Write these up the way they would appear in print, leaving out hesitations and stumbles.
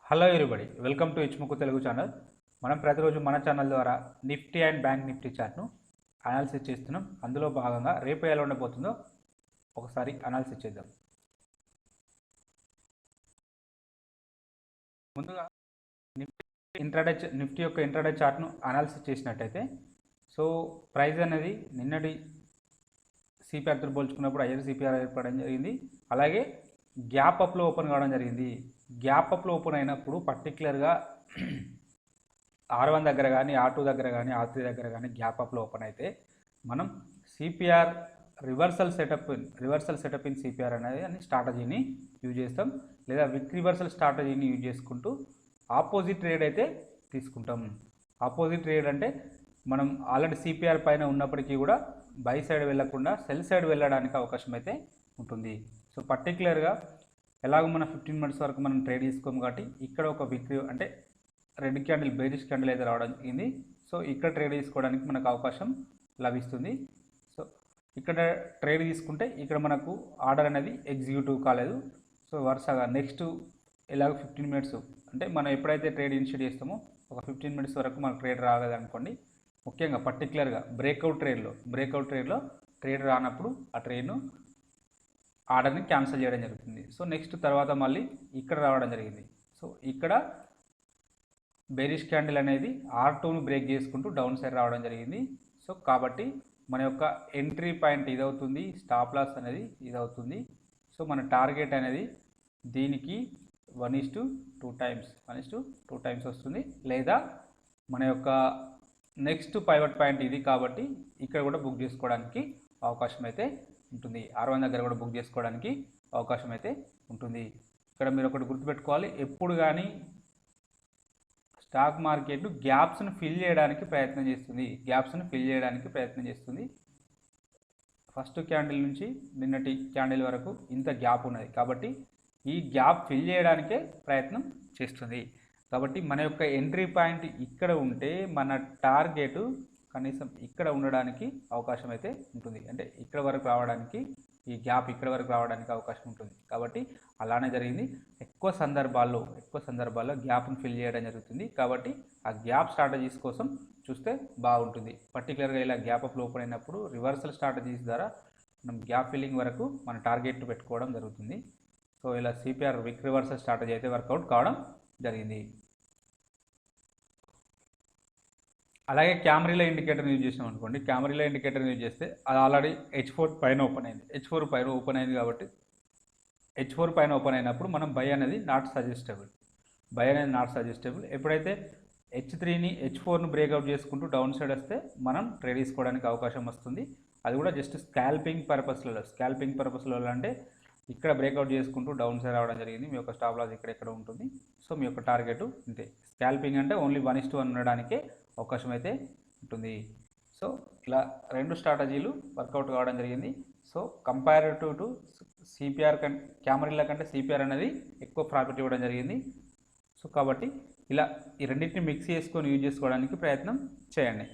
Hello everybody, welcome to ఇచ్ముకు Telugu channel. మనం ప్రతిరోజు మన ఛానల్ ద్వారా నిఫ్టీ అండ్ బ్యాంక్ నిఫ్టీ చార్ట్ను అనాలిసిస్ చేస్తున్నాం. అందులో భాగంగా రేపు ఎలా ఉండబోతుందో ఒకసారి అనాలిసిస్ చేద్దాం. ముందుగా నిఫ్టీ యొక్క ఇంట్రాడే చార్ట్ను అనాలిసిస్ చేసినట్టయితే సో ప్రైస్ అనేది నిన్నటి సిపిఆర్తో పోల్చుకున్నప్పుడు హయ్యర్ సిపిఆర్ ఏర్పడడం జరిగింది. అలాగే గ్యాప్ అప్లో ఓపెన్ కావడం జరిగింది. గ్యాప్ అప్లో ఓపెన్ అయినప్పుడు పర్టికులర్గా R1 దగ్గర కానీ R2 దగ్గర కానీ R3 దగ్గర కానీ గ్యాప్ అప్లో ఓపెన్ అయితే మనం CPR reversal setup in CPR అనేది స్ట్రాటజీని యూజ్ చేస్తాం, లేదా విక్ రివర్సల్ స్ట్రాటజీని యూజ్ చేసుకుంటూ ఆపోజిట్ ట్రేడ్ అయితే తీసుకుంటాం. ఆపోజిట్ ట్రేడ్ అంటే మనం ఆల్రెడీ సిపిఆర్ పైన ఉన్నప్పటికీ కూడా బై సైడ్ వెళ్ళకుండా సెల్ సైడ్ వెళ్ళడానికి అవకాశం అయితే ఉంటుంది. సో పర్టికులర్గా ఎలాగో మనం 15 మినిట్స్ వరకు మనం ట్రేడ్ తీసుకోము కాబట్టి ఇక్కడ ఒక విక్ అంటే రెడ్ క్యాండిల్ బేరిష్ క్యాండిల్ అయితే రావడం జరిగింది. సో ఇక్కడ ట్రేడ్ తీసుకోవడానికి మనకు అవకాశం లభిస్తుంది. సో ఇక్కడ ట్రేడ్ తీసుకుంటే ఇక్కడ మనకు ఆర్డర్ అనేది ఎగ్జిక్యూటివ్ కాలేదు. సో వరుసగా నెక్స్ట్ ఎలాగో 15 మినిట్స్ అంటే మనం ఎప్పుడైతే ట్రేడ్ ఇనిషియేట్ చేస్తామో ఒక 15 మినిట్స్ వరకు మనకు ట్రేడ్ రాలేదనుకోండి, ముఖ్యంగా పర్టికులర్గా బ్రేక్అవుట్ ట్రేడ్లో ట్రేడ్ రానప్పుడు ఆ ట్రేడ్ను ఆర్డర్ని క్యాన్సిల్ చేయడం జరుగుతుంది. సో నెక్స్ట్ తర్వాత మళ్ళీ ఇక్కడ రావడం జరిగింది. సో ఇక్కడ బేరిష్ క్యాండిల్ అనేది R2ను బ్రేక్ చేసుకుంటూ డౌన్ సైడ్ రావడం జరిగింది. సో కాబట్టి మన యొక్క ఎంట్రీ పాయింట్ ఇదవుతుంది, స్టాప్ లాస్ అనేది ఇదవుతుంది. సో మన టార్గెట్ అనేది దీనికి 1:2 టైమ్స్ వస్తుంది, లేదా మన యొక్క నెక్స్ట్ పైవట్ పాయింట్ ఇది కాబట్టి ఇక్కడ కూడా బుక్ చేసుకోవడానికి అవకాశం అయితే ఉంటుంది. R1 దగ్గర కూడా బుక్ చేసుకోవడానికి అవకాశం అయితే ఉంటుంది. ఇక్కడ మీరు ఒకటి గుర్తుపెట్టుకోవాలి, ఎప్పుడు కానీ స్టాక్ మార్కెట్ గ్యాప్స్ను ఫిల్ చేయడానికి ప్రయత్నం చేస్తుంది. ఫస్ట్ క్యాండిల్ నుంచి నిన్నటి క్యాండిల్ వరకు ఇంత గ్యాప్ ఉన్నది కాబట్టి ఈ గ్యాప్ ఫిల్ చేయడానికే ప్రయత్నం చేస్తుంది. కాబట్టి మన యొక్క ఎంట్రీ పాయింట్ ఇక్కడ ఉంటే మన టార్గెట్ కనీసం ఇక్కడ ఉండడానికి అవకాశం అయితే ఉంటుంది. అంటే ఇక్కడ వరకు రావడానికి ఈ గ్యాప్ ఇక్కడ వరకు రావడానికి అవకాశం ఉంటుంది. కాబట్టి అలానే జరిగింది. ఎక్కువ సందర్భాల్లో గ్యాప్ను ఫిల్ చేయడం జరుగుతుంది. కాబట్టి ఆ గ్యాప్ స్ట్రాటజీస్ కోసం చూస్తే బాగుంటుంది. పర్టికులర్గా ఇలా గ్యాప్ అప్ ఓపెన్ అయినప్పుడు రివర్సల్ స్ట్రాటజీస్ ద్వారా మనం గ్యాప్ ఫిల్లింగ్ వరకు మన టార్గెట్ పెట్టుకోవడం జరుగుతుంది. సో ఇలా సిపిఆర్ విక్ రివర్సల్ స్ట్రాటజీ అయితే వర్కౌట్ కావడం జరిగింది. అలాగే క్యామరీలో ఇండికేటర్ యూజ్ చేసినాం అనుకోండి, క్యామరీలో ఇండికేటర్ యూజ్ చేస్తే అది ఆల్రెడీ H4 పైన ఓపెన్ అయింది. H4 పైన ఓపెన్ అయింది కాబట్టి H4 పైన ఓపెన్ అయినప్పుడు మనం బై అనేది నాట్ సజెస్టబుల్. ఎప్పుడైతే H3ని H4ను బ్రేక్అవుట్ చేసుకుంటూ డౌన్ సైడ్ వస్తే మనం ట్రేడ్ తీసుకోవడానికి అవకాశం వస్తుంది. అది కూడా జస్ట్ స్కాల్పింగ్ పర్పస్లో అంటే ఇక్కడ బ్రేక్అవుట్ చేసుకుంటూ డౌన్ సైడ్ రావడం జరిగింది. మీ యొక్క స్టాప్ లాస్ ఇక్కడ ఉంటుంది. సో మీ యొక్క టార్గెట్ ఇంతే. స్కాల్పింగ్ అంటే ఓన్లీ 1:1 ఉండడానికే అవకాశం అయితే ఉంటుంది. సో ఇలా రెండు స్ట్రాటజీలు వర్కౌట్ కావడం జరిగింది. సో కంపారిటివ్ టు సిపిఆర్ క్యామరీల కంటే సిపిఆర్ అనేది ఎక్కువ ప్రాఫిట్ ఇవ్వడం జరిగింది. సో కాబట్టి ఇలా ఈ రెండింటిని మిక్స్ చేసుకొని యూజ్ చేసుకోవడానికి ప్రయత్నం చేయండి.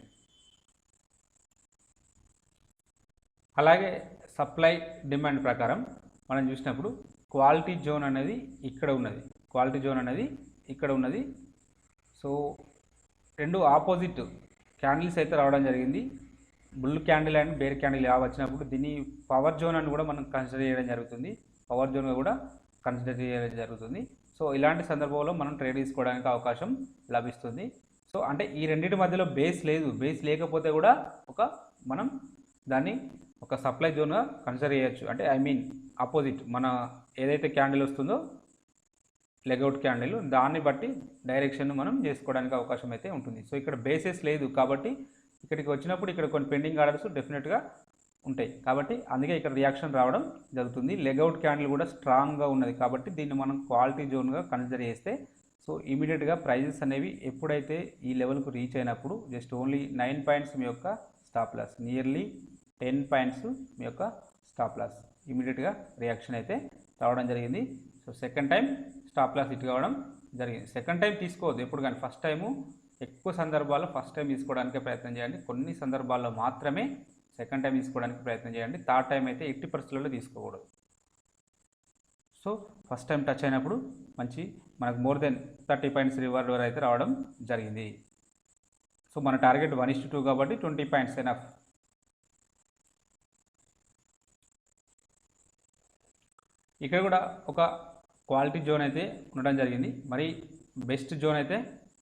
అలాగే సప్లై డిమాండ్ ప్రకారం మనం చూసినప్పుడు క్వాలిటీ జోన్ అనేది ఇక్కడ ఉన్నది. సో రెండు ఆపోజిట్ క్యాండిల్స్ అయితే రావడం జరిగింది. Bull candle and bear candle వచ్చినప్పుడు దీన్ని పవర్ జోన్ అని కూడా మనం కన్సిడర్ చేయడం జరుగుతుంది. సో ఇలాంటి సందర్భంలో మనం ట్రేడ్ తీసుకోవడానికి అవకాశం లభిస్తుంది. సో అంటే ఈ రెండింటి మధ్యలో బేస్ లేకపోతే కూడా మనం దాన్ని ఒక సప్లై జోన్గా కన్సిడర్ చేయొచ్చు. అంటే ఆపోజిట్ మన ఏదైతే క్యాండిల్ వస్తుందో లెగౌట్ క్యాండిల్, దాన్ని బట్టి డైరెక్షన్ మనం చేసుకోవడానికి అవకాశం అయితే ఉంటుంది. సో ఇక్కడ బేసెస్ లేదు కాబట్టి ఇక్కడికి వచ్చినప్పుడు ఇక్కడ కొన్ని పెండింగ్ ఆర్డర్స్ డెఫినెట్గా ఉంటాయి. కాబట్టి అందుకే ఇక్కడ రియాక్షన్ రావడం జరుగుతుంది. లెగౌట్ క్యాండిల్ కూడా స్ట్రాంగ్గా ఉన్నది కాబట్టి దీన్ని మనం క్వాలిటీ జోన్గా కన్సిడర్ చేస్తే సో ఇమీడియట్గా ప్రైజెస్ అనేవి ఎప్పుడైతే ఈ లెవెల్కు రీచ్ అయినప్పుడు జస్ట్ ఓన్లీ 9 పాయింట్స్ మీ యొక్క స్టాప్ లాస్, నియర్లీ 10 పాయింట్స్ మీ యొక్క స్టాప్ లాస్, ఇమీడియట్గా రియాక్షన్ అయితే రావడం జరిగింది. So second time stop loss hit కావడం జరిగింది. సెకండ్ టైం తీసుకోవద్దు ఎప్పుడు కానీ. ఎక్కువ సందర్భాల్లో ఫస్ట్ టైం తీసుకోవడానికే ప్రయత్నం చేయండి. కొన్ని సందర్భాల్లో మాత్రమే సెకండ్ టైం తీసుకోవడానికి ప్రయత్నం చేయండి. థర్డ్ టైం అయితే 80% తీసుకోకూడదు. సో ఫస్ట్ టైం టచ్ అయినప్పుడు మంచి మనకు మోర్ దెన్ 30 పాయింట్స్ రివార్డ్ వరకు అయితే రావడం జరిగింది. సో మన టార్గెట్ 1:2 కాబట్టి 20 పాయింట్స్ ఎనఫ్. ఇక్కడ కూడా ఒక క్వాలిటీ జోన్ అయితే ఉండడం జరిగింది. మరి బెస్ట్ జోన్ అయితే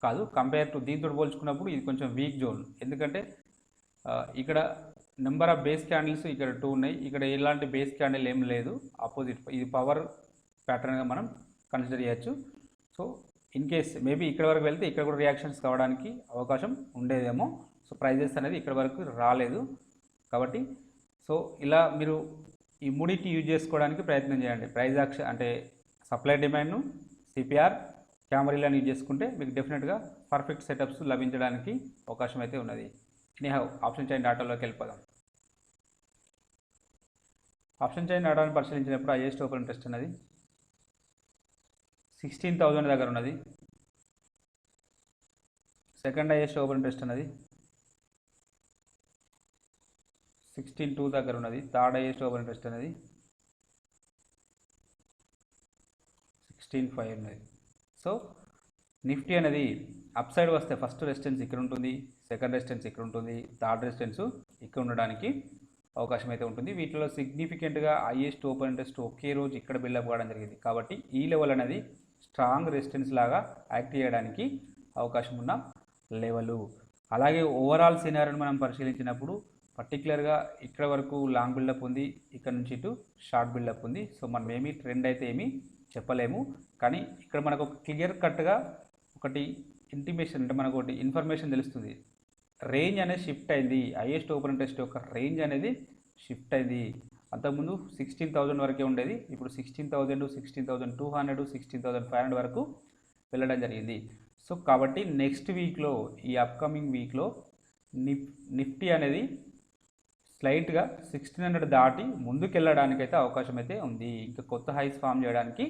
కాదు, కంపేర్ టు దీంతో పోల్చుకున్నప్పుడు ఇది కొంచెం వీక్ జోన్. ఎందుకంటే ఇక్కడ నెంబర్ ఆఫ్ బేస్ క్యాండిల్స్ ఇక్కడ 2 ఉన్నాయి, ఇక్కడ ఎలాంటి బేస్ క్యాండిల్ ఏం లేదు, ఆపోజిట్. ఇది పవర్ ప్యాటర్న్గా మనం కన్సిడర్ చేయొచ్చు. సో ఇన్ కేస్ మేబీ ఇక్కడ వరకు వెళ్తే ఇక్కడ కూడా రియాక్షన్స్ కావడానికి అవకాశం ఉండేదేమో. సో ప్రైజెస్ అనేది ఇక్కడ వరకు రాలేదు కాబట్టి సో ఇలా మీరు ఈ మూడింటిని యూజ్ చేసుకోవడానికి ప్రయత్నం చేయండి. ప్రైజ్ యాక్షన్ అంటే సప్లై డిమాండ్ను, సిపిఆర్, క్యామరీలను యూజ్ చేసుకుంటే మీకు డెఫినెట్గా పర్ఫెక్ట్ సెటప్స్ లభించడానికి అవకాశం అయితే ఉన్నది. ఎనీహౌ ఆప్షన్ చైన్ డాటాలోకి వెళ్ళిపోదాం. ఆప్షన్ చైన్ డాటాను పరిశీలించినప్పుడు హైయెస్ట్ ఓపెన్ ఇంట్రెస్ట్ అనేది 16,000 దగ్గర ఉన్నది. సెకండ్ హైయెస్ట్ ఓపెన్ ఇంట్రెస్ట్ అనేది 16,200 దగ్గర ఉన్నది. థర్డ్ హైయెస్ట్ ఓపెన్ ఇంట్రెస్ట్ అనేది 16,500 ఉన్నది. సో నిఫ్టీ అనేది అప్ సైడ్ వస్తే ఫస్ట్ రెసిస్టెన్స్ ఇక్కడ ఉంటుంది, సెకండ్ రెసిస్టెన్స్ ఇక్కడ ఉంటుంది, థర్డ్ రెసిస్టెన్స్ ఇక్కడ ఉండడానికి అవకాశం అయితే ఉంటుంది. వీటిలో సిగ్నిఫికెంట్గా హైయెస్ట్ ఓపెన్ ఇంట్రెస్ట్ ఒకే రోజు ఇక్కడ బిల్డప్ కావడం జరిగింది కాబట్టి ఈ లెవెల్ అనేది స్ట్రాంగ్ రెసిస్టెన్స్ లాగా యాక్ట్ చేయడానికి అవకాశం ఉన్న లెవెలు. అలాగే ఓవరాల్ సినారియోని మనం పరిశీలించినప్పుడు పర్టికులర్గా ఇక్కడ వరకు లాంగ్ బిల్డప్ ఉంది, ఇక్కడ నుంచి ఇటు షార్ట్ బిల్డప్ ఉంది. సో మనం ఏమీ ట్రెండ్ అయితే ఏమీ చెప్పలేము, కానీ ఇక్కడ మనకు ఒక క్లియర్ కట్గా ఒకటి ఇంటిమేషన్ అంటే మనకు ఒకటి ఇన్ఫర్మేషన్ తెలుస్తుంది. రేంజ్ అనేది షిఫ్ట్ అయింది, హైయెస్ట్ ఓపెన్ ఇంట్రెస్ట్ యొక్క రేంజ్ అనేది షిఫ్ట్ అయింది. అంతకుముందు 16,000 వరకే ఉండేది, ఇప్పుడు 16,000, 16,200, 16,500 వరకు వెళ్ళడం జరిగింది. సో కాబట్టి నెక్స్ట్ వీక్లో, ఈ అప్కమింగ్ వీక్లో నిఫ్టీ అనేది స్లైట్గా 1,600 దాటి ముందుకెళ్ళడానికి అయితే అవకాశం అయితే ఉంది. ఇంకా కొత్త హైస్ ఫామ్ చేయడానికి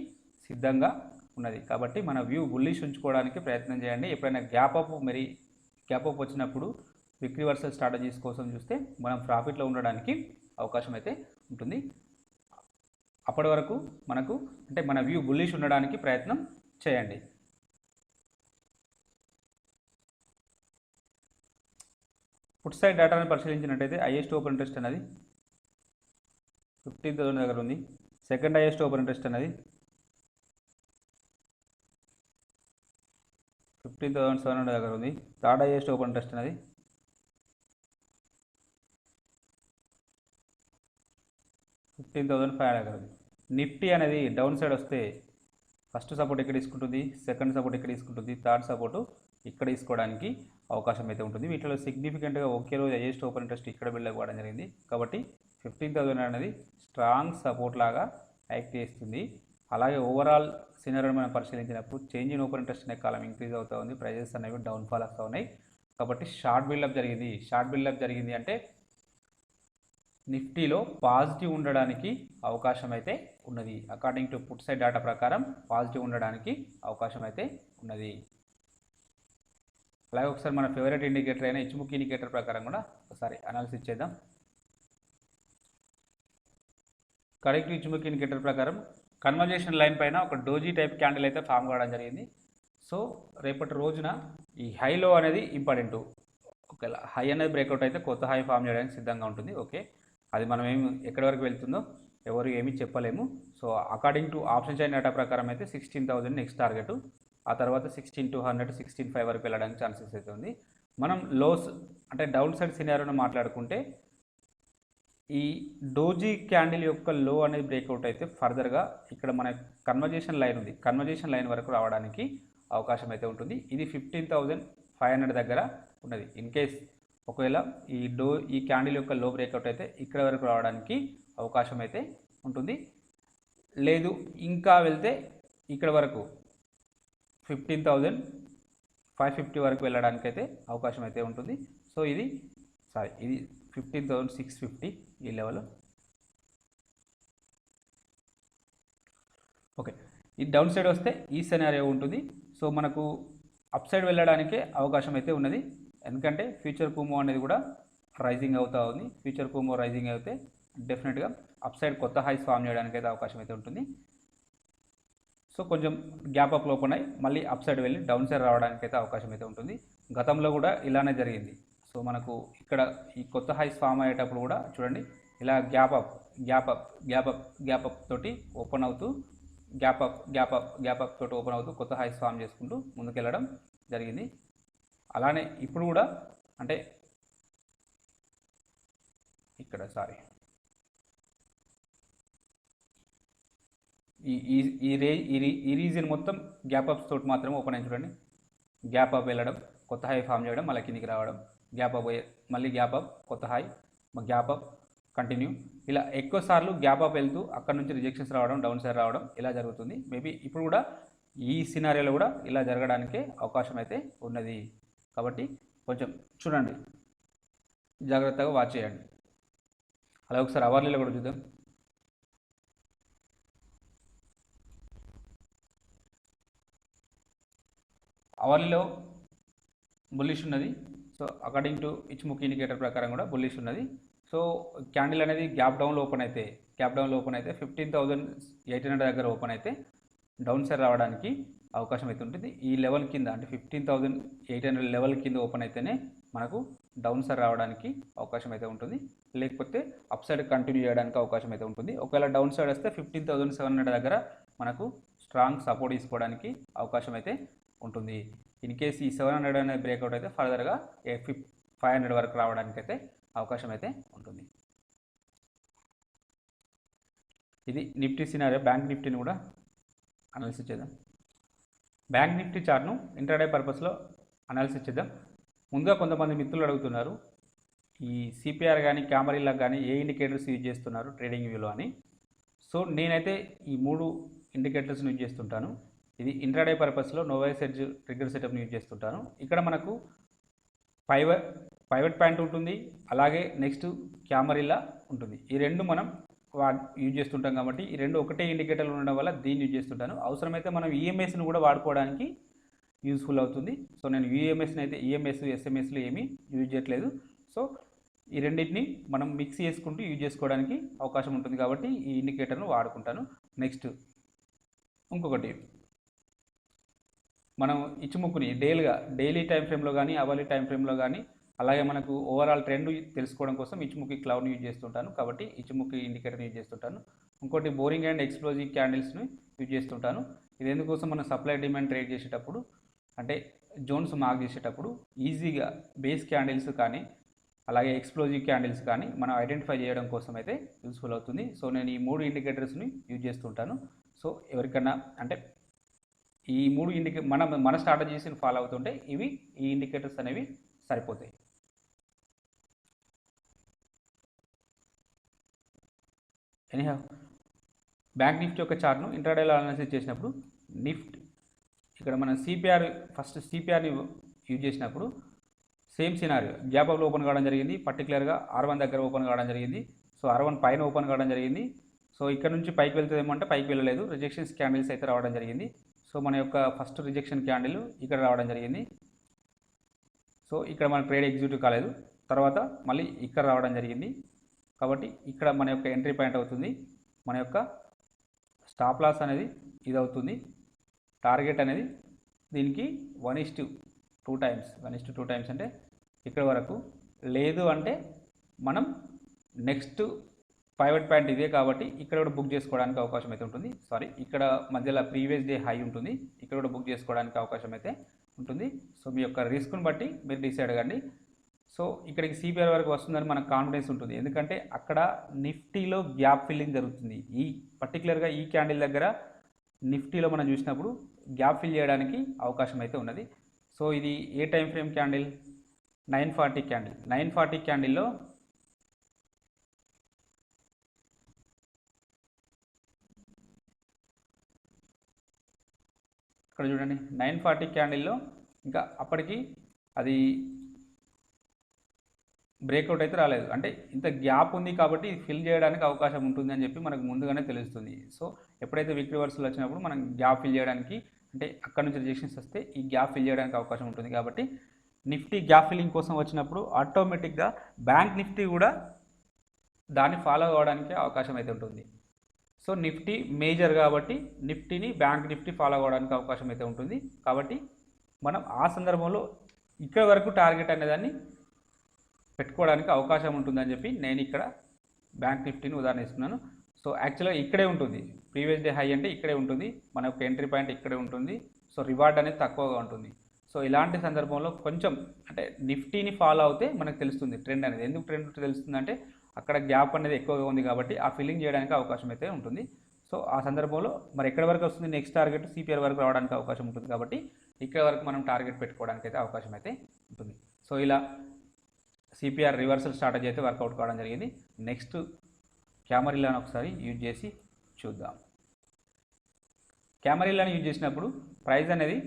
సిద్ధంగా ఉన్నది. కాబట్టి మన వ్యూ బుల్లిష్ ఉంచుకోవడానికి ప్రయత్నం చేయండి. ఎప్పుడైనా గ్యాప్ అప్ వచ్చినప్పుడు విక్ రివర్సల్ స్ట్రాటజీస్ కోసం చూస్తే మనం ప్రాఫిట్లో ఉండడానికి అవకాశం అయితే ఉంటుంది. అప్పటి వరకు మనకు అంటే మన వ్యూ బుల్లిష్ ఉండడానికి ప్రయత్నం చేయండి. పుట్ సైడ్ డేటాను పరిశీలించినట్టయితే హైయెస్ట్ ఓపెన్ ఇంట్రెస్ట్ అనేది 15,000 దగ్గర ఉంది. సెకండ్ హైయెస్ట్ ఓపెన్ ఇంట్రెస్ట్ అనేది 15,700 దగ్గర ఉంది. థర్డ్ హైయెస్ట్ ఓపెన్ ఇంట్రెస్ట్ అనేది 15,500 దగ్గర ఉంది. నిఫ్టీ అనేది డౌన్ సైడ్ వస్తే ఫస్ట్ సపోర్ట్ ఇక్కడ తీసుకుంటుంది, సెకండ్ సపోర్ట్ ఇక్కడ తీసుకుంటుంది, థర్డ్ సపోర్టు ఇక్కడ తీసుకోవడానికి అవకాశం అయితే ఉంటుంది. వీటిలో సిగ్నిఫికెంట్గా ఒకే రోజు హైయెస్ట్ ఓపెన్ ఇంట్రెస్ట్ ఇక్కడ బిల్డప్ అవ్వడం జరిగింది కాబట్టి 15,000 అనేది స్ట్రాంగ్ సపోర్ట్ లాగా యాక్ట్ చేస్తుంది. అలాగే ఓవరాల్ సినారియోని మనం పరిశీలించినప్పుడు చేంజ్ ఇన్ ఓపెన్ ఇంట్రెస్ట్ అనే కాలం ఇంక్రీజ్ అవుతూ ఉంది, ప్రైజెస్ అనేవి డౌన్ఫాల్ వస్తూ ఉన్నాయి. కాబట్టి షార్ట్ బిల్డప్ జరిగింది అంటే నిఫ్టీలో పాజిటివ్ ఉండడానికి అవకాశం అయితే ఉన్నది. According to put side data ప్రకారం పాజిటివ్ ఉండడానికి అవకాశం అయితే ఉన్నది. అలాగే ఒకసారి మన ఫేవరెట్ ఇండికేటర్ అయిన ఇచ్చుముఖి ఇండికేటర్ ప్రకారం కూడా ఒకసారి అనాలిసిస్ చేద్దాం. కరెక్ట్ ఇచ్చుముఖి ఇండికేటర్ ప్రకారం కన్వర్జేషన్ లైన్ పైన ఒక డోజీ టైప్ క్యాండిల్ అయితే ఫామ్ కావడం జరిగింది. సో రేపటి రోజున ఈ హైలో అనేది ఇంపార్టెంట్. ఒకవేళ హై అనేది బ్రేక్అవుట్ అయితే కొత్త హై ఫామ్ చేయడానికి సిద్ధంగా ఉంటుంది. ఓకే, అది మనం ఎక్కడి వరకు వెళ్తుందో ఎవరు ఏమీ చెప్పలేము. So according to option chain data ప్రకారం అయితే 16,000 నెక్స్ట్ టార్గెట్, ఆ తర్వాత 16,200, 16,500 వరకు వెళ్ళడానికి ఛాన్సెస్ అయితే ఉంది. మనం లోస్ అంటే డౌన్ సైడ్ సినారియోని మాట్లాడుకుంటే ఈ డోజీ క్యాండిల్ యొక్క లో అనేది బ్రేక్అవుట్ అయితే ఫర్దర్గా ఇక్కడ మన కన్వర్జేషన్ లైన్ ఉంది, కన్వర్జేషన్ లైన్ వరకు రావడానికి అవకాశం అయితే ఉంటుంది. ఇది 15,500 దగ్గర ఉన్నది. ఇన్ కేస్ ఒకవేళ ఈ క్యాండిల్ యొక్క లో బ్రేక్అవుట్ అయితే ఇక్కడ వరకు రావడానికి అవకాశం అయితే ఉంటుంది. లేదు ఇంకా వెళ్తే ఇక్కడ వరకు 15,550 వరకు వెళ్ళడానికి అయితే అవకాశం అయితే ఉంటుంది. సో ఇది 15,650 ఈ లెవెల్. ఓకే, ఈ డౌన్ సైడ్ వస్తే ఈ సినారియో ఉంటుంది. సో మనకు అప్ సైడ్ వెళ్ళడానికే అవకాశం అయితే ఉన్నది. ఎందుకంటే ఫ్యూచర్ కుమో అనేది కూడా రైజింగ్ అవుతూ ఉంది. ఫ్యూచర్ కుమో రైజింగ్ అయితే డెఫినెట్గా అప్ సైడ్ కొత్త హైస్ ఫామ్ చేయడానికి అయితే అవకాశం అయితే ఉంటుంది. సో కొంచెం గ్యాప్ అప్లో ఓపెన్ అయ్యి మళ్ళీ అప్ సైడ్ వెళ్ళి డౌన్ సైడ్ రావడానికి అయితే అవకాశం అయితే ఉంటుంది. గతంలో కూడా ఇలానే జరిగింది. సో మనకు ఇక్కడ ఈ కొత్త హైస్ ఫామ్ అయ్యేటప్పుడు కూడా చూడండి ఇలా gap up gap up gap up gap up తోటి ఓపెన్ అవుతూ gap up gap up gap up తోటి ఓపెన్ అవుతూ కొత్త హైస్ ఫామ్ చేసుకుంటూ ముందుకెళ్ళడం జరిగింది. అలానే ఇప్పుడు కూడా అంటే ఇక్కడ ఈ రీజియన్ మొత్తం గ్యాప్ అప్స్ తోటి మాత్రమే ఓపెన్ అయ్యి చూడండి. గ్యాప్ అప్ వెళ్ళడం, కొత్త హై ఫామ్ చేయడం, మళ్ళీ కిందికి రావడం, గ్యాప్ అప్ మళ్ళీ గ్యాప్ అప్, కొత్త హై, గ్యాప్ అప్, కంటిన్యూ. ఇలా ఎక్కువ సార్లు గ్యాప్ అప్ వెళ్తూ అక్కడ నుంచి రిజెక్షన్స్ రావడం, డౌన్ సైడ్ రావడం ఇలా జరుగుతుంది. మేబీ ఇప్పుడు కూడా ఈ సినారియోలో కూడా ఇలా జరగడానికే అవకాశం అయితే ఉన్నది. కాబట్టి కొంచెం చూడండి, జాగ్రత్తగా వాచ్ చేయండి. అలా ఒకసారి అవర్లీలో కూడా చూద్దాం. అవర్లీలో బుల్లిష్ ఉన్నది. సో అకార్డింగ్ టు ఇచ్ముక్ ఇండికేటర్ ప్రకారం కూడా బుల్లిష్ ఉన్నది. సో క్యాండిల్ అనేది గ్యాప్ డౌన్లో ఓపెన్ అయితే 15,800 దగ్గర ఓపెన్ అయితే డౌన్ సైడ్ రావడానికి అవకాశం అయితే ఉంటుంది. ఈ లెవెల్ కింద అంటే 15,800 లెవెల్ కింద ఓపెన్ అయితేనే మనకు డౌన్ సైడ్ రావడానికి అవకాశం అయితే ఉంటుంది. లేకపోతే అప్ సైడ్ కంటిన్యూ చేయడానికి అవకాశం అయితే ఉంటుంది. ఒకవేళ డౌన్ సైడ్ వస్తే 15,700 దగ్గర మనకు స్ట్రాంగ్ సపోర్ట్ తీసుకోవడానికి అవకాశం అయితే ఉంటుంది. ఇన్ కేస్ ఈ 700 అనేది బ్రేక్అవుట్ అయితే ఫర్దర్గా 500 వరకు రావడానికి అయితే అవకాశం అయితే ఉంటుంది. ఇది నిఫ్టీ సినారియో. బ్యాంక్ నిఫ్టీని కూడా అనాలిసిస్ చేద్దాం. బ్యాంక్ నిఫ్టీ చార్ట్ను ఇంట్రాడే పర్పస్లో అనాలిసిస్ చేద్దాం. ముందుగా కొంతమంది మిత్రులు అడుగుతున్నారు, ఈ సిపిఆర్ కానీ క్యామరీలా కానీ ఏ ఇండికేటర్స్ యూజ్ చేస్తున్నారు ట్రేడింగ్ వ్యూలో అని. సో నేనైతే ఈ 3 ఇండికేటర్స్ని యూజ్ చేస్తుంటాను. ఇది ఇంట్రాడే పర్పస్లో నోవైస్ ఎడ్జ్ ట్రిగ్గర్ సెటప్ని యూజ్ చేస్తుంటాను. ఇక్కడ మనకు పైవట్ పాయింట్ ఉంటుంది, అలాగే నెక్స్ట్ క్యామరీలా ఉంటుంది. ఈ రెండు మనం యూజ్ చేస్తుంటాం కాబట్టి ఈ రెండు ఒకటే ఇండికేటర్లు ఉండడం వల్ల దీన్ని యూజ్ చేస్తుంటాను. అవసరమైతే మనం ఈఎంఎస్ని కూడా వాడుకోవడానికి యూస్ఫుల్ అవుతుంది. సో నేను ఈఎంఎస్ని అయితే ఈఎంఎస్ ఎస్ఎంఎస్లు ఏమీ యూజ్ చేయట్లేదు. సో ఈ రెండింటిని మనం మిక్స్ చేసుకుంటూ యూజ్ చేసుకోవడానికి అవకాశం ఉంటుంది కాబట్టి ఈ ఇండికేటర్ను వాడుకుంటాను. నెక్స్ట్ ఇంకొకటి, మనం ఇచ్చుముక్కుని డైలీ టైం ఫ్రేమ్లో కానీ అవర్లీ టైం ఫ్రేమ్లో కానీ అలాగే మనకు ఓవరాల్ ట్రెండ్ తెలుసుకోవడం కోసం ఇచ్చుముక్కి క్లౌడ్ని యూజ్ చేస్తుంటాను కాబట్టి ఇచ్చుముక్కి ఇండికేటర్ని యూజ్ చేస్తుంటాను. ఇంకోటి బోరింగ్ అండ్ ఎక్స్ప్లోజివ్ క్యాండిల్స్ని యూజ్ చేస్తుంటాను. ఇది ఎందుకోసం మనం సప్లై డిమాండ్ ట్రేడ్ చేసేటప్పుడు అంటే జోన్స్ మార్క్ చేసేటప్పుడు ఈజీగా బేస్ క్యాండిల్స్ కానీ అలాగే ఎక్స్ప్లోజివ్ క్యాండిల్స్ కానీ మనం ఐడెంటిఫై చేయడం కోసం అయితే యూస్ఫుల్ అవుతుంది. సో నేను ఈ 3 ఇండికేటర్స్ని యూజ్ చేస్తుంటాను. సో ఎవరికన్నా అంటే ఈ 3 మన స్ట్రాటజీస్ని ఫాలో అవుతుంటే ఈ ఇండికేటర్స్ అనేవి సరిపోతాయి. ఎనీహౌ బ్యాంక్ నిఫ్టీ యొక్క చార్ట్ను ఇంట్రాడేలో అనాలిసిస్ చేసినప్పుడు ఇక్కడ మనం ఫస్ట్ సిపిఆర్ని యూజ్ చేసినప్పుడు సేమ్ సినారియో గ్యాప్ అప్లో ఓపెన్ కావడం జరిగింది. పర్టికులర్గా R1 దగ్గర ఓపెన్ కావడం జరిగింది. సో R1 పైన ఓపెన్ కావడం జరిగింది. సో ఇక్కడ నుంచి పైకి వెళ్తుందేమో అంటే పైకి వెళ్ళలేదు, రిజెక్షన్స్ క్యాండిల్స్ అయితే రావడం జరిగింది. సో మన యొక్క ఫస్ట్ రిజెక్షన్ క్యాండిల్ ఇక్కడ రావడం జరిగింది. సో ఇక్కడ మన ట్రేడ్ ఎగ్జిక్యూటివ్ కాలేదు, తర్వాత మళ్ళీ ఇక్కడ రావడం జరిగింది. కాబట్టి ఇక్కడ మన యొక్క ఎంట్రీ పాయింట్ అవుతుంది. మన యొక్క స్టాప్ లాస్ అనేది ఇది అవుతుంది. టార్గెట్ అనేది దీనికి 1:2 టైమ్స్ అంటే ఇక్కడ వరకు లేదు అంటే మనం నెక్స్ట్ పైవట్ పాయింట్ ఇదే కాబట్టి ఇక్కడ కూడా బుక్ చేసుకోవడానికి అవకాశం అయితే ఉంటుంది. ఇక్కడ మధ్యలో ప్రీవియస్ డే హై ఉంటుంది, ఇక్కడ కూడా బుక్ చేసుకోవడానికి అవకాశం అయితే ఉంటుంది. సో మీ యొక్క రిస్క్ను బట్టి మీరు డిసైడ్ కండి. సో ఇక్కడికి సిపిఆర్ వరకు వస్తుందని మనకు కాన్ఫిడెన్స్ ఉంటుంది, ఎందుకంటే అక్కడ నిఫ్టీలో గ్యాప్ ఫిల్లింగ్ జరుగుతుంది. పర్టికులర్గా ఈ క్యాండిల్ దగ్గర నిఫ్టీలో మనం చూసినప్పుడు గ్యాప్ ఫిల్ చేయడానికి అవకాశం అయితే ఉన్నది. సో ఇది ఏ టైం ఫ్రేమ్ క్యాండిల్? 940 క్యాండిల్. 940 క్యాండిల్లో ఇక్కడ చూడండి 940 క్యాండిల్లో ఇంకా అప్పటికి అది బ్రేక్అవుట్ అయితే రాలేదు. అంటే ఇంత గ్యాప్ ఉంది కాబట్టి ఫిల్ చేయడానికి అవకాశం ఉంటుంది అని చెప్పి మనకు ముందుగానే తెలుస్తుంది. సో ఎప్పుడైతే వీక్ రివర్సల్ వచ్చినప్పుడు మనం గ్యాప్ ఫిల్ చేయడానికి అంటే అక్కడ నుంచి రిజెక్షన్స్ వస్తే ఈ గ్యాప్ ఫిల్ చేయడానికి అవకాశం ఉంటుంది. కాబట్టి నిఫ్టీ గ్యాప్ ఫిల్లింగ్ కోసం వచ్చినప్పుడు ఆటోమేటిక్గా బ్యాంక్ నిఫ్టీ కూడా దాన్ని ఫాలో అవ్వడానికి అవకాశం అయితే ఉంటుంది. సో నిఫ్టీ మేజర్ కాబట్టి నిఫ్టీని బ్యాంక్ నిఫ్టీ ఫాలో అవ్వడానికి అవకాశం అయితే ఉంటుంది. కాబట్టి మనం ఆ సందర్భంలో ఇక్కడ వరకు టార్గెట్ అనేదాన్ని పెట్టుకోవడానికి అవకాశం ఉంటుందని చెప్పి నేను ఇక్కడ బ్యాంక్ నిఫ్టీని ఉదాహరణ ఇస్తున్నాను. సో యాక్చువల్గా ఇక్కడే ఉంటుంది, ప్రీవియస్ డే హై అంటే ఇక్కడే ఉంటుంది, మన యొక్క ఎంట్రీ పాయింట్ ఇక్కడే ఉంటుంది. సో రివార్డ్ అనేది తక్కువగా ఉంటుంది. సో ఇలాంటి సందర్భంలో కొంచెం అంటే నిఫ్టీని ఫాలో అవుతే మనకు తెలుస్తుంది ట్రెండ్ అనేది. ఎందుకు ట్రెండ్ తెలుస్తుంది అంటే అక్కడ గ్యాప్ అనేది ఎక్కువగా ఉంది కాబట్టి ఆ ఫిల్లింగ్ చేయడానికి అవకాశం అయితే ఉంటుంది. సో ఆ సందర్భంలో మరి ఎక్కడి వరకు వస్తుంది నెక్స్ట్ టార్గెట్ సిపిఆర్ వరకు రావడానికి అవకాశం ఉంటుంది. కాబట్టి ఇక్కడ వరకు మనం టార్గెట్ పెట్టుకోవడానికి అయితే అవకాశం అయితే ఉంటుంది. సో ఇలా సిపిఆర్ రివర్సల్ స్ట్రాటజీ అయితే వర్కౌట్ కావడం జరిగింది. నెక్స్ట్ క్యామరిల్లాను ఒకసారి యూజ్ చేసి చూద్దాం. క్యామరిల్లాని యూజ్ చేసినప్పుడు ప్రైస్ అనేది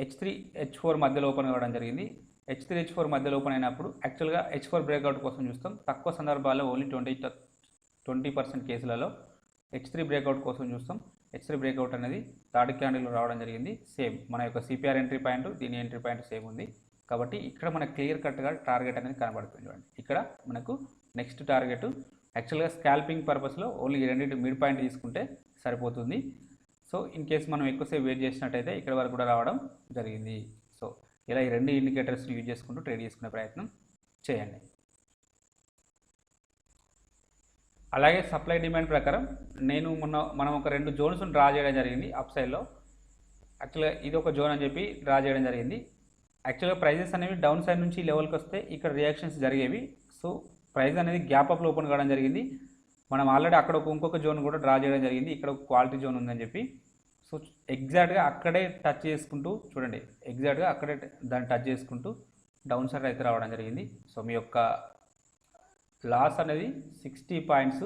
H3 H4 మధ్యలో ఓపెన్ కావడం జరిగింది. H3 H4 మధ్యలో ఓపెన్ అయినప్పుడు యాక్చువల్గా H4 బ్రేక్అవుట్ కోసం చూస్తాం. తక్కువ సందర్భాల్లో ఓన్లీ 20% కేసులలో H3 బ్రేక్అవుట్ కోసం చూస్తాం. H3 బ్రేక్అవుట్ అనేది థర్డ్ క్యాండిల్ రావడం జరిగింది. సేమ్ మన యొక్క సిపిఆర్ ఎంట్రీ పాయింట్ దీని ఎంట్రీ పాయింట్ సేమ్ ఉంది. కాబట్టి ఇక్కడ మనకు క్లియర్ కట్గా టార్గెట్ అనేది కనబడుతుంది. చూడండి ఇక్కడ మనకు నెక్స్ట్ టార్గెట్ యాక్చువల్గా స్కాల్పింగ్ పర్పస్లో ఓన్లీ ఈ రెండింటి మిడ్ పాయింట్ తీసుకుంటే సరిపోతుంది. సో ఇన్ కేస్ మనం ఎక్కువసేపు వెయిట్ చేసినట్టయితే ఇక్కడ వరకు కూడా రావడం జరిగింది. సో ఇలా ఈ రెండు ఇండికేటర్స్ యూజ్ చేసుకుంటూ ట్రేడ్ చేసుకునే ప్రయత్నం చేయండి. అలాగే సప్లై డిమాండ్ ప్రకారం మనం ఒక రెండు జోన్స్ డ్రా చేయడం జరిగింది. అప్ సైడ్లో యాక్చువల్గా ఇది ఒక జోన్ అని చెప్పి డ్రా చేయడం జరిగింది. యాక్చువల్గా ప్రైజెస్ అనేవి డౌన్ సైడ్ నుంచి లెవెల్కి వస్తే ఇక్కడ రియాక్షన్స్ జరిగేవి. సో ప్రైస్ అనేది గ్యాప్ అప్లో ఓపెన్ కావడం జరిగింది. మనం ఆల్రెడీ అక్కడ ఇంకొక జోన్ కూడా డ్రా చేయడం జరిగింది. ఇక్కడ ఒక క్వాలిటీ జోన్ ఉందని చెప్పి. సో ఎగ్జాక్ట్గా అక్కడే టచ్ చేసుకుంటూ చూడండి, ఎగ్జాక్ట్గా అక్కడే దాన్ని టచ్ చేసుకుంటూ డౌన్ సైడ్ అయితే రావడం జరిగింది. సో మీ యొక్క లాస్ అనేది 60 పాయింట్స్,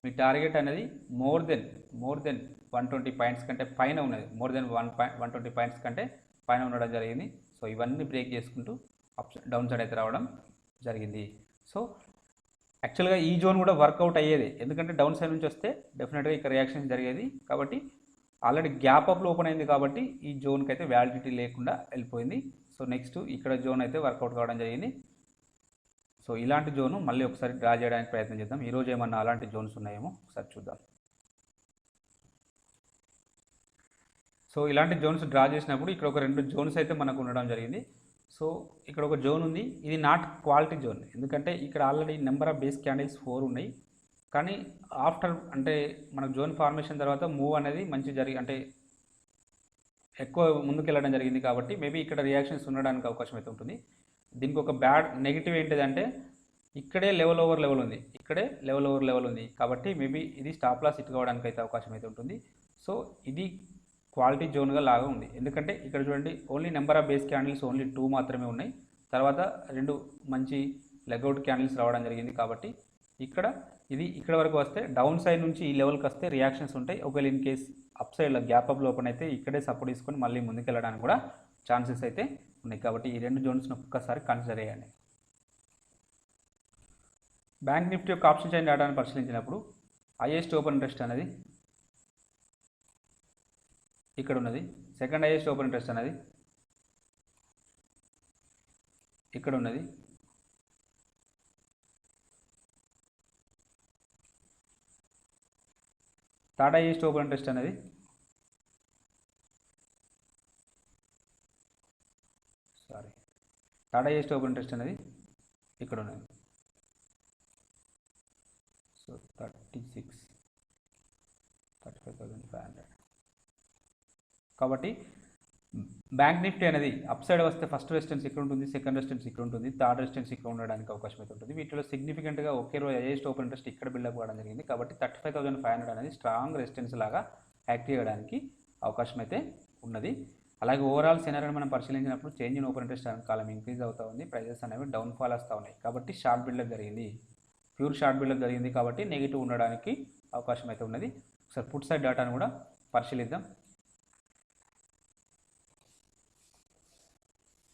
మీ టార్గెట్ అనేది మోర్ దెన్ 120 పాయింట్స్ కంటే పైన ఉన్నది. మోర్ దెన్ 120 పాయింట్స్ కంటే పైన ఉండడం జరిగింది. సో ఇవన్నీ బ్రేక్ చేసుకుంటూ డౌన్ సైడ్ అయితే రావడం జరిగింది. సో యాక్చువల్గా ఈ జోన్ కూడా వర్కౌట్ అయ్యేది, ఎందుకంటే డౌన్ సైడ్ నుంచి వస్తే డెఫినెట్గా ఇక్కడ రియాక్షన్స్ జరిగేది. కాబట్టి ఆల్రెడీ గ్యాప్ అప్లో ఓపెన్ అయింది కాబట్టి ఈ జోన్కి అయితే వ్యాలిడిటీ లేకుండా వెళ్ళిపోయింది. సో నెక్స్ట్ ఇక్కడ జోన్ అయితే వర్కౌట్ కావడం జరిగింది. సో ఇలాంటి జోను మళ్ళీ ఒకసారి డ్రా చేయడానికి ప్రయత్నం చేద్దాం. ఈరోజు ఏమన్నా అలాంటి జోన్స్ ఉన్నాయేమో ఒకసారి చూద్దాం. సో ఇలాంటి జోన్స్ డ్రా చేసినప్పుడు ఇక్కడ ఒక రెండు జోన్స్ అయితే మనకు ఉండడం జరిగింది. సో ఇక్కడ ఒక జోన్ ఉంది, ఇది నాట్ క్వాలిటీ జోన్, ఎందుకంటే ఇక్కడ already number of base candles 4 ఉన్నాయి. కానీ ఆఫ్టర్ అంటే మనకు జోన్ ఫార్మేషన్ తర్వాత మూవ్ అనేది మంచి అంటే ఎక్కువ ముందుకు వెళ్ళడం జరిగింది. కాబట్టి మేబీ ఇక్కడ రియాక్షన్స్ ఉండడానికి అవకాశం అయితే ఉంటుంది. దీనికి ఒక బ్యాడ్ నెగిటివ్ ఏంటిదంటే ఇక్కడే లెవెల్ ఓవర్ లెవెల్ ఉంది, ఇక్కడే లెవెల్ ఓవర్ లెవెల్ ఉంది. కాబట్టి మేబీ ఇది స్టాప్ లాస్ హిట్ కావడానికి అయితే అవకాశం అయితే ఉంటుంది. సో ఇది క్వాలిటీ జోన్గా లాగా ఉంది, ఎందుకంటే ఇక్కడ చూడండి only number of base candles only 2 మాత్రమే ఉన్నాయి. తర్వాత 2 మంచి లెగౌట్ క్యాండిల్స్ రావడం జరిగింది. కాబట్టి ఇక్కడ వరకు వస్తే డౌన్ సైడ్ నుంచి ఈ లెవెల్కి వస్తే రియాక్షన్స్ ఉంటాయి. ఒకవేళ ఇన్ కేస్ అప్ సైడ్లో గ్యాప్ అప్లో ఓపెన్ అయితే ఇక్కడే సపోర్ట్ తీసుకొని మళ్ళీ ముందుకెళ్ళడానికి కూడా ఛాన్సెస్ అయితే ఉన్నాయి. కాబట్టి ఈ రెండు జోన్స్ని ఒక్కసారి కన్సిడర్ చేయండి. బ్యాంక్ నిఫ్టీ యొక్క ఆప్షన్ చైన్ డేటాను పరిశీలించినప్పుడు హైయెస్ట్ ఓపెన్ ఇంట్రెస్ట్ అనేది ఇక్కడ ఉన్నది, సెకండ్ హైయెస్ట్ ఓపెన్ ఇంట్రెస్ట్ అనేది ఇక్కడ ఉన్నది, థర్డ్ హైయెస్ట్ ఓపెన్ ఇంట్రెస్ట్ అనేది థర్డ్ హైయెస్ట్ ఓపెన్ ఇంట్రెస్ట్ అనేది ఇక్కడ ఉన్నది. సో 35,500. కాబట్టి బ్యాంక్ నిఫ్టీ అనేది అప్ సైడ్ వస్తే ఫస్ట్ రెసిస్టెన్స్ ఇక్కడ ఉంటుంది, సెకండ్ రెసిస్టెన్స్ ఇక్కడ ఉంటుంది, థర్డ్ రెసిస్టెన్స్ ఇక్కడ ఉండడానికి అవకాశం అయితే ఉంటుంది. వీటిలో సిగ్నిఫికెంట్గా ఒకే రోజు హైయెస్ట్ ఓపెన్ ఇంట్రెస్ట్ ఇక్కడ బిల్డప్ కావడం జరిగింది. కాబట్టి 35,500 అనేది స్ట్రాంగ్ రెసిస్టెన్స్ లాగా యాక్ట్ చేయడానికి అవకాశం అయితే ఉన్నది. అలాగే ఓవరాల్ సినారియోని మనం పరిశీలించినప్పుడు చేంజ్ ఇన్ ఓపెన్ ఇంట్రెస్ట్ కాలం ఇంక్రీజ్ అవుతూ ఉంది, ప్రైజెస్ అనేవి డౌన్ ఫాల్ వస్తూ ఉన్నాయి. కాబట్టి షార్ట్ బిల్డప్ జరిగింది, ప్యూర్ షార్ట్ బిల్డప్ జరిగింది. కాబట్టి నెగిటివ్ ఉండడానికి అవకాశం అయితే ఉన్నది. ఒకసారి పుట్ సైడ్ డేటాను కూడా పరిశీలిద్దాం.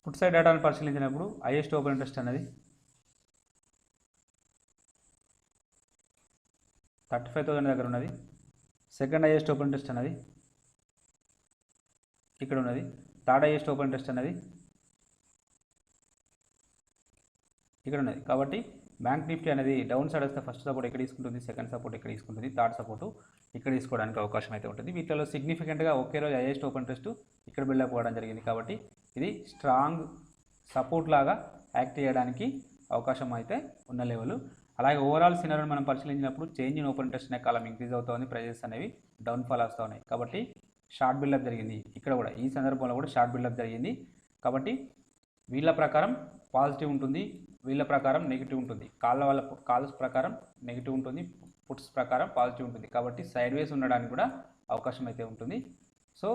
పుట్ సైడ్ డేటాను పరిశీలించినప్పుడు హైయెస్ట్ ఓపెన్ ఇంట్రెస్ట్ అనేది 35,000 దగ్గర ఉన్నది, సెకండ్ హైయెస్ట్ ఓపెన్ ఇంట్రెస్ట్ అనేది ఇక్కడ ఉన్నది, థర్డ్ హైయెస్ట్ ఓపెన్ ఇంట్రెస్ట్ అనేది ఇక్కడ ఉన్నది. కాబట్టి బ్యాంక్ నిఫ్టీ అనేది డౌన్ సైడ్ వస్తే ఫస్ట్ సపోర్ట్ ఇక్కడ తీసుకుంటుంది, సెకండ్ సపోర్ట్ ఇక్కడ తీసుకుంటుంది, థర్డ్ సపోర్టు ఇక్కడ తీసుకోవడానికి అవకాశం అయితే ఉంటుంది. వీటిలో సిగ్నిఫికెంట్గా ఒకే రోజు హైయెస్ట్ ఓపెన్ ఇంట్రెస్ట్ ఇక్కడ బిల్డప్ అవ్వడం జరిగింది కాబట్టి ఇది స్ట్రాంగ్ సపోర్ట్ లాగా యాక్ట్ చేయడానికి అవకాశం అయితే ఉన్న లెవెల్. అలాగే ఓవరాల్ సినారియోని మనం పరిశీలించినప్పుడు చేంజ్ ఇన్ ఓపెన్ ఇంట్రెస్ట్ అనే కాలం ఇంక్రీజ్ అవుతుంది, ప్రైజెస్ అనేవి డౌన్ఫాల్ వస్తూ ఉన్నాయి కాబట్టి షార్ట్ బిల్డప్ జరిగింది. ఇక్కడ కూడా ఈ సందర్భంలో కూడా షార్ట్ బిల్డప్ జరిగింది కాబట్టి వీళ్ళ ప్రకారం పాజిటివ్ ఉంటుంది, వీళ్ళ ప్రకారం నెగిటివ్ ఉంటుంది. కాల్స్ ప్రకారం నెగిటివ్ ఉంటుంది, పుట్స్ ప్రకారం పాజిటివ్ ఉంటుంది కాబట్టి సైడ్ వేస్ ఉండడానికి కూడా అవకాశం అయితే ఉంటుంది. సో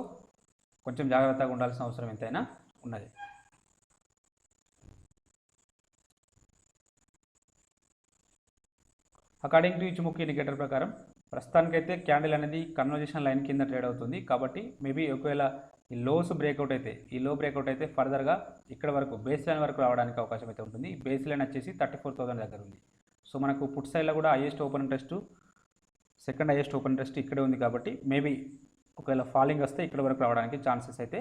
కొంచెం జాగ్రత్తగా ఉండాల్సిన అవసరం ఎంతైనా ఉన్నది. అకార్డింగ్ టు ఇచిమోకు ఇండికేటర్ ప్రకారం ప్రస్తుతానికైతే క్యాండిల్ అనేది కన్వర్జేషన్ లైన్ కింద ట్రేడ్ అవుతుంది కాబట్టి మేబీ ఒకవేళ ఈ లోస్ బ్రేక్అవుట్ అయితే, ఈ లో బ్రేక్అవుట్ అయితే ఫర్దర్గా ఇక్కడ వరకు బేస్ లైన్ వరకు రావడానికి అవకాశం అయితే ఉంటుంది. బేస్ లైన్ వచ్చేసి 34,000 దగ్గర ఉంది. సో మనకు పుట్ సైడ్లో కూడా highest open interest, second highest open interest ఇక్కడే ఉంది కాబట్టి మేబీ ఒకవేళ ఫాలింగ్ వస్తే ఇక్కడ వరకు రావడానికి ఛాన్సెస్ అయితే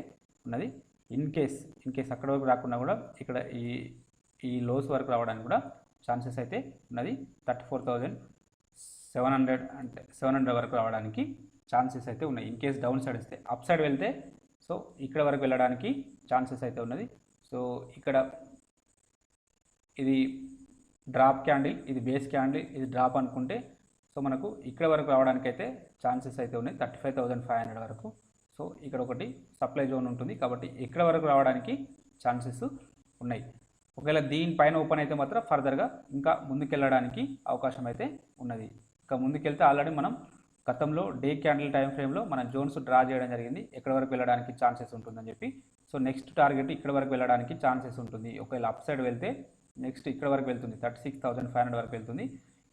ఉన్నది. ఇన్ కేస్ అక్కడ వరకు రాకుండా కూడా ఇక్కడ ఈ లోస్ వరకు రావడానికి కూడా ఛాన్సెస్ అయితే ఉన్నది. 34,700 అంటే 700 వరకు రావడానికి ఛాన్సెస్ అయితే ఉన్నాయి. ఇన్ కేస్ డౌన్ సైడ్ వస్తే, అప్ సైడ్ వెళ్తే సో ఇక్కడ వరకు వెళ్ళడానికి ఛాన్సెస్ అయితే ఉన్నది. సో ఇక్కడ ఇది డ్రాప్ క్యాండిల్, ఇది బేస్ క్యాండిల్, ఇది డ్రాప్ అనుకుంటే సో మనకు ఇక్కడ వరకు రావడానికి అయితే ఛాన్సెస్ అయితే ఉన్నాయి 35,500 వరకు. సో ఇక్కడ ఒకటి సప్లై జోన్ ఉంటుంది కాబట్టి ఇక్కడ వరకు రావడానికి ఛాన్సెస్ ఉన్నాయి. ఒకవేళ దీనిపైన ఓపెన్ అయితే మాత్రం ఫర్దర్గా ఇంకా ముందుకెళ్ళడానికి అవకాశం అయితే ఉన్నది. ఇంకా ముందుకెళ్తే ఆల్రెడీ మనం గతంలో డే క్యాండిల్ టైం ఫ్రేమ్లో మన జోన్స్ డ్రా చేయడం జరిగింది, ఎక్కడ వరకు వెళ్ళడానికి ఛాన్సెస్ ఉంటుందని చెప్పి. సో నెక్స్ట్ టార్గెట్ ఇక్కడ వరకు వెళ్ళడానికి ఛాన్సెస్ ఉంటుంది. ఒకవేళ అప్ సైడ్ వెళ్తే నెక్స్ట్ ఇక్కడ వరకు వెళ్తుంది, 36,500 వరకు వెళ్తుంది.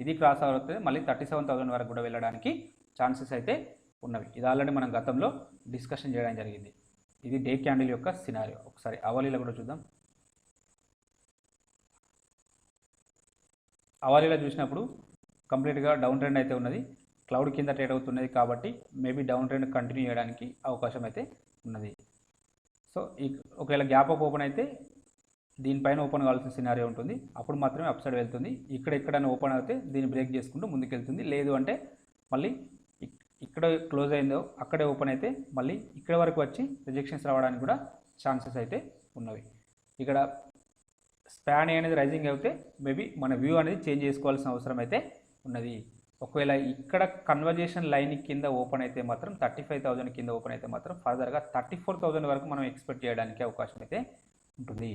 ఇది క్రాస్ అవుతుంది మళ్ళీ 37,000 వరకు కూడా వెళ్ళడానికి ఛాన్సెస్ అయితే ఉన్నవి. ఇది ఆల్రెడీ మనం గతంలో డిస్కషన్ చేయడం జరిగింది. ఇది డే క్యాండిల్ యొక్క సినారియో. ఒకసారి అవర్లీలో కూడా చూద్దాం. అవర్లీలో చూసినప్పుడు కంప్లీట్గా డౌన్ ట్రెండ్ అయితే ఉన్నది, క్లౌడ్ కింద ట్రేడ్ అవుతున్నది కాబట్టి మేబీ డౌన్ ట్రెండ్ కంటిన్యూ చేయడానికి అవకాశం అయితే ఉన్నది. సో ఒకవేళ గ్యాప్ అప్ ఓపెన్ అయితే దీనిపైన ఓపెన్ కావాల్సిన సినారియో ఉంటుంది, అప్పుడు మాత్రమే అప్ సైడ్ వెళ్తుంది. ఎక్కడైనా ఓపెన్ అయితే దీన్ని బ్రేక్ చేసుకుంటూ ముందుకెళ్తుంది. లేదు అంటే మళ్ళీ ఇక్కడ క్లోజ్ అయిందో అక్కడే ఓపెన్ అయితే మళ్ళీ ఇక్కడ వరకు వచ్చి రిజెక్షన్స్ రావడానికి కూడా ఛాన్సెస్ అయితే ఉన్నవి. ఇక్కడ స్పాన్ అనేది రైజింగ్ అయితే మేబీ మన వ్యూ అనేది చేంజ్ చేసుకోవాల్సిన అవసరం అయితే ఉన్నది. ఒకవేళ ఇక్కడ కన్వర్జేషన్ లైన్ కింద ఓపెన్ అయితే మాత్రం 35,000 కింద ఓపెన్ అయితే మాత్రం ఫర్దర్గా 34,000 వరకు మనం ఎక్స్పెక్ట్ చేయడానికి అవకాశం అయితే ఉంటుంది.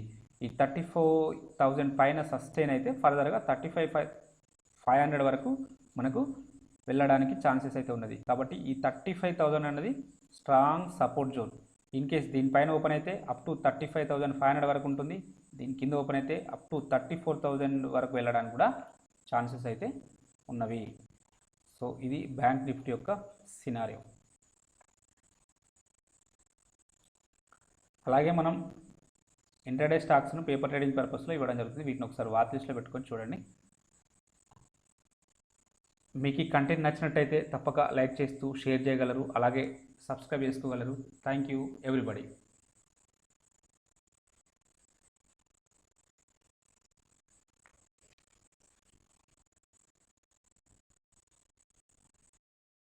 ఈ 34,000 పైన సస్టైన్ అయితే ఫర్దర్గా 35,500 వరకు మనకు వెళ్ళడానికి ఛాన్సెస్ అయితే ఉన్నది. కాబట్టి ఈ 35,000 అనేది strong support zone. In case దీనిపైన ఓపెన్ అయితే అప్ టు 35,500 వరకు ఉంటుంది, దీని కింద ఓపెన్ అయితే అప్ టు 34,000 వరకు వెళ్ళడానికి కూడా ఛాన్సెస్ అయితే ఉన్నవి. సో ఇది బ్యాంక్ నిఫ్టీ యొక్క సినారియో. అలాగే మనం ఇంట్రాడే స్టాక్స్ను పేపర్ ట్రేడింగ్ పర్పస్లో ఇవ్వడం జరుగుతుంది. వీటిని ఒకసారి వాచ్ లిస్ట్లో పెట్టుకొని చూడండి. మీకు ఈ కంటెంట్ నచ్చినట్టయితే తప్పక లైక్ చేస్తూ షేర్ చేయగలరు, అలాగే సబ్స్క్రైబ్ చేసుకోగలరు. Thank you everybody.